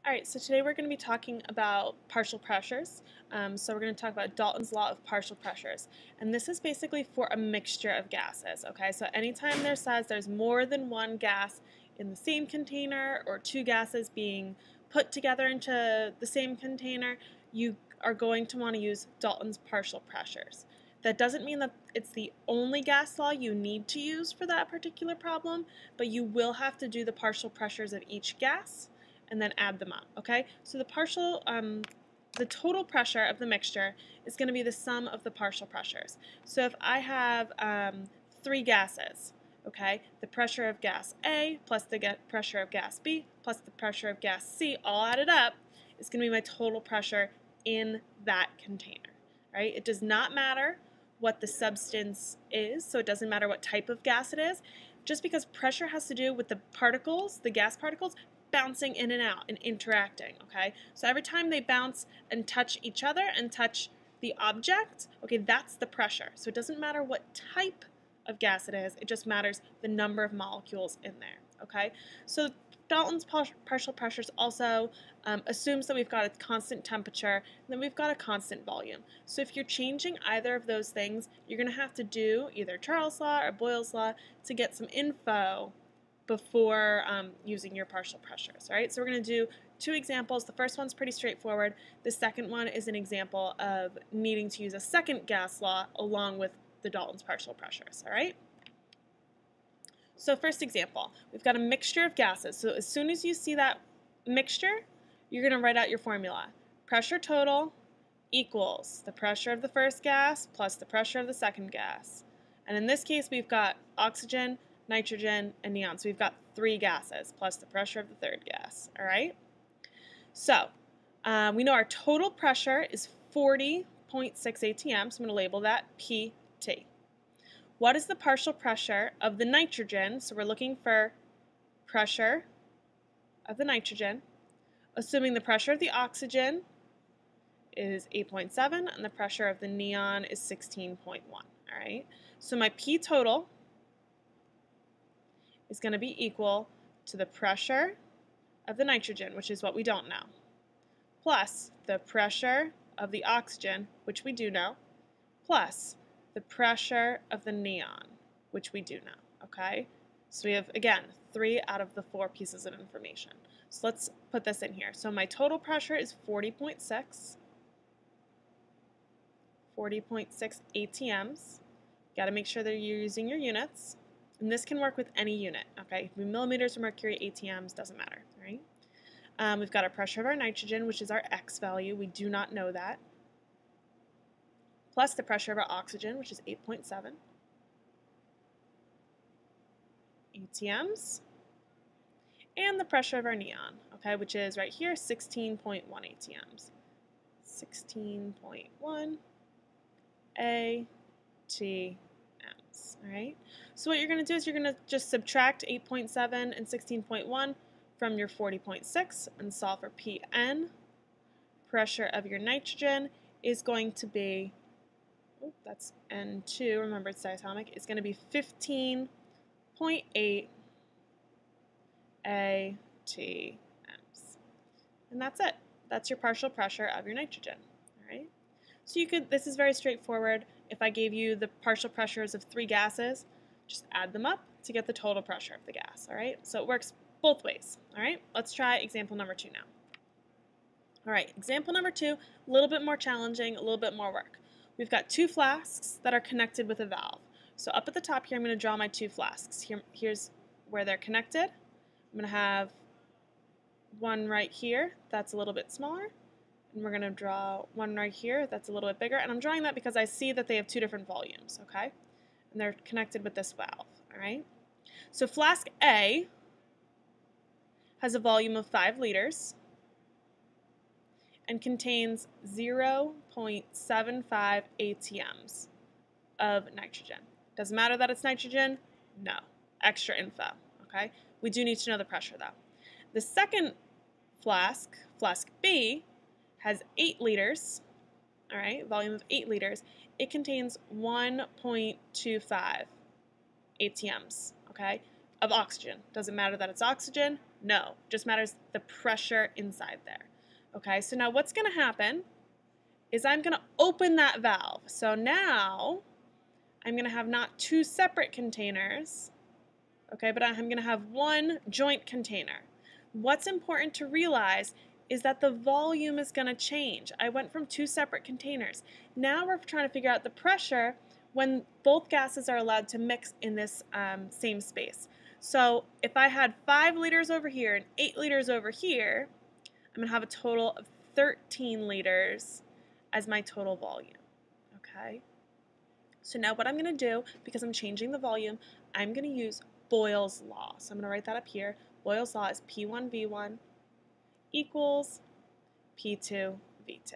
Alright, so today we're going to be talking about partial pressures. So we're going to talk about Dalton's law of partial pressures. And this is basically for a mixture of gases, okay? So anytime there says there's more than one gas in the same container or two gases being put together into the same container, you are going to want to use Dalton's partial pressures. That doesn't mean that it's the only gas law you need to use for that particular problem, but you will have to do the partial pressures of each gas and then add them up, okay? So the total pressure of the mixture is going to be the sum of the partial pressures. So if I have three gases, okay, the pressure of gas A plus the pressure of gas B plus the pressure of gas C all added up is going to be my total pressure in that container, right? It does not matter what the substance is, so it doesn't matter what type of gas it is. Just because pressure has to do with the particles, the gas particles, bouncing in and out and interacting, okay? So every time they bounce and touch each other and touch the object, okay, that's the pressure. So it doesn't matter what type of gas it is, it just matters the number of molecules in there, okay? So Dalton's partial pressures also assumes that we've got a constant temperature and then we've got a constant volume. So if you're changing either of those things, you're going to have to do either Charles' law or Boyle's law to get some info before using your partial pressures, right? So we're going to do two examples. The first one's pretty straightforward. The second one is an example of needing to use a second gas law along with the Dalton's partial pressures, all right? So first example, we've got a mixture of gases. So as soon as you see that mixture, you're going to write out your formula. Pressure total equals the pressure of the first gas plus the pressure of the second gas. And in this case, we've got oxygen, nitrogen, and neon. So we've got three gases plus the pressure of the third gas, all right? So we know our total pressure is 40.6 atm, so I'm going to label that PT. What is the partial pressure of the nitrogen? So we're looking for pressure of the nitrogen, assuming the pressure of the oxygen is 8.7 and the pressure of the neon is 16.1, all right? So my P total is going to be equal to the pressure of the nitrogen, which is what we don't know, plus the pressure of the oxygen, which we do know, plus the pressure of the neon, which we do know, okay? So we have, again, 3 out of the 4 pieces of information. So let's put this in here. So my total pressure is 40.6 atms. Got to make sure that you're using your units. And this can work with any unit, okay? It can be millimeters of mercury, atms, doesn't matter, right? We've got our pressure of our nitrogen, which is our X value. We do not know that. Plus the pressure of our oxygen, which is 8.7 atms. And the pressure of our neon, okay, which is right here, 16.1 atms. 16.1 atms. All right. So what you're going to do is you're going to just subtract 8.7 and 16.1 from your 40.6 and solve for Pn. Pressure of your nitrogen is going to be, oh, that's N2, remember it's diatomic, it's going to be 15.8 atms. And that's it. That's your partial pressure of your nitrogen. All right. So you could, this is very straightforward. If I gave you the partial pressures of 3 gases, just add them up to get the total pressure of the gas, all right? So it works both ways, all right? Let's try example number 2 now. All right, example number 2, a little bit more challenging, a little bit more work. We've got 2 flasks that are connected with a valve. So up at the top here, I'm going to draw my 2 flasks. Here's where they're connected. I'm going to have one right here that's a little bit smaller. And we're going to draw one right here that's a little bit bigger. And I'm drawing that because I see that they have 2 different volumes, okay? And they're connected with this valve, all right? So flask A has a volume of 5 liters and contains 0.75 atms of nitrogen. Doesn't matter that it's nitrogen? No. Extra info, okay? We do need to know the pressure, though. The second flask, flask B, has 8 liters, all right, volume of 8 liters. It contains 1.25 atms, okay? of oxygen. Does it matter that it's oxygen? No, just matters the pressure inside there. Okay, so now what's going to happen is I'm going to open that valve. So now I'm going to have not two separate containers, okay, but I'm going to have one joint container. What's important to realize is that the volume is going to change. I went from two separate containers. Now we're trying to figure out the pressure when both gases are allowed to mix in this same space. So if I had 5 liters over here and 8 liters over here, I'm going to have a total of 13 liters as my total volume. Okay? So now what I'm going to do, because I'm changing the volume, I'm going to use Boyle's law. So I'm going to write that up here. Boyle's law is P1V1 equals P2V2.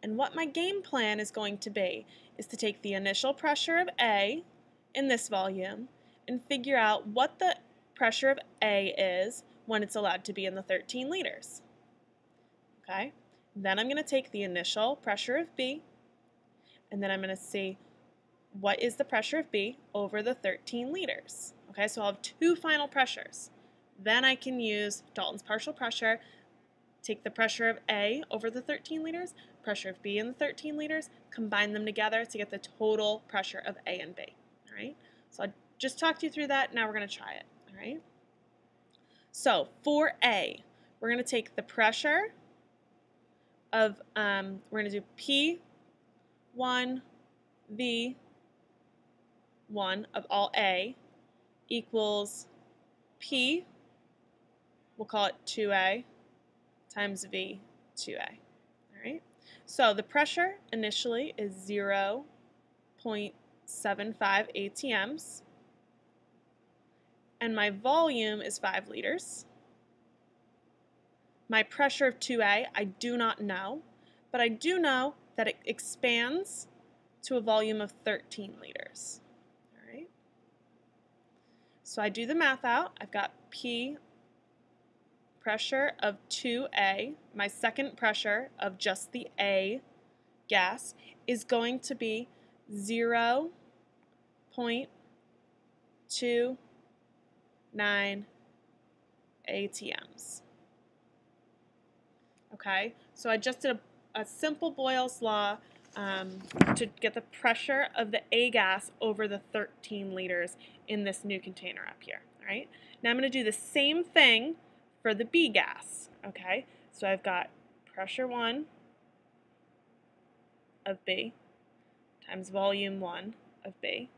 And what my game plan is going to be is to take the initial pressure of A in this volume and figure out what the pressure of A is when it's allowed to be in the 13 liters. Okay? Then I'm going to take the initial pressure of B, and then I'm going to see what is the pressure of B over the 13 liters. Okay, so I'll have two final pressures. Then I can use Dalton's partial pressure, take the pressure of A over the 13 liters, pressure of B in the 13 liters, combine them together to get the total pressure of A and B. All right, so I just talked you through that. Now we're going to try it. All right, so for A, we're going to take the pressure of, we're going to do P1, V1 of all A equals P, we'll call it 2A, times V, 2A. All right? So the pressure initially is 0.75 ATMs, and my volume is 5 liters. My pressure of 2A, I do not know, but I do know that it expands to a volume of 13 liters. All right? So I do the math out. I've got P pressure of 2A, my second pressure of just the A gas is going to be 0.29 ATMs. Okay, so I just did a simple Boyle's law to get the pressure of the A gas over the 13 liters in this new container up here. All right, now I'm going to do the same thing for the B gas. Okay, so I've got pressure 1 of B times volume 1 of B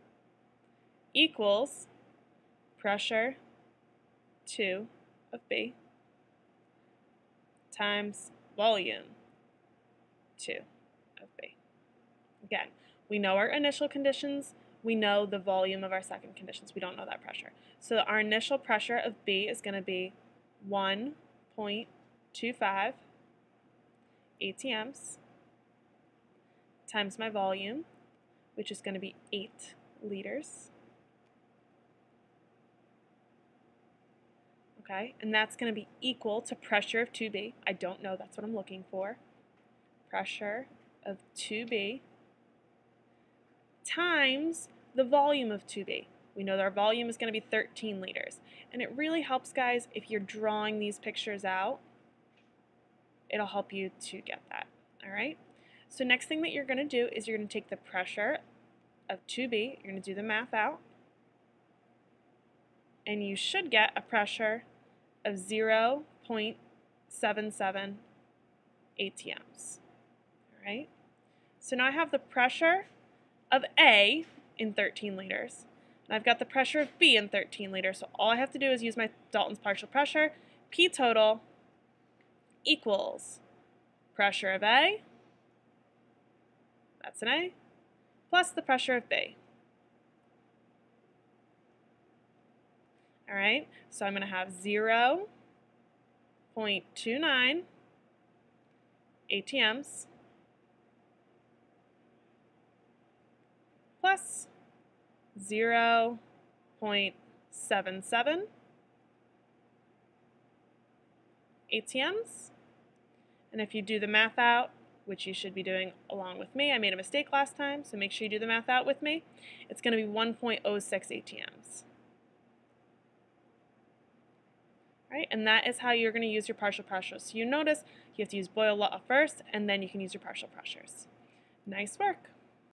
equals pressure 2 of B times volume 2 of B. Again, we know our initial conditions, we know the volume of our second conditions, we don't know that pressure. So our initial pressure of B is going to be 1.25 ATMs times my volume, which is going to be 8 liters. Okay, and that's going to be equal to pressure of 2B. I don't know, that's what I'm looking for. Pressure of 2B times the volume of 2B. We know that our volume is going to be 13 liters. And it really helps, guys, if you're drawing these pictures out. It'll help you to get that. All right? So next thing that you're going to do is you're going to take the pressure of 2B, you're going to do the math out, and you should get a pressure of 0.77 ATMs. All right? So now I have the pressure of A in 13 liters, and I've got the pressure of B in 13 liters, so all I have to do is use my Dalton's partial pressure. P total equals pressure of A, that's an A, plus the pressure of B. All right, so I'm going to have 0.29 ATMs plus 0.77 ATMs. And if you do the math out, which you should be doing along with me, I made a mistake last time, so make sure you do the math out with me, it's going to be 1.06 ATMs. right? And that is how you're going to use your partial pressures. So you notice you have to use Boyle law first, and then you can use your partial pressures. Nice work.